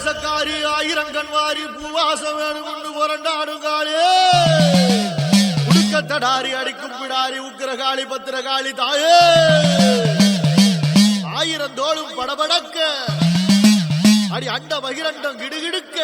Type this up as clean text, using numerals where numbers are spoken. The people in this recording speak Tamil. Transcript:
ஆவேசக்காரி ஆயிரங்கன்வாரி பூவாசம் வேணும்னு புரண்டாடுங்காலே உடுக்கத்தடாரி அடிக்கும் பிடாரி உக்கிரகாளி பத்திரகாளி தாயே ஆயிரம் தோளும் படபடக்க அடி அண்ட பகிரண்டம் கிடுகிடுக்க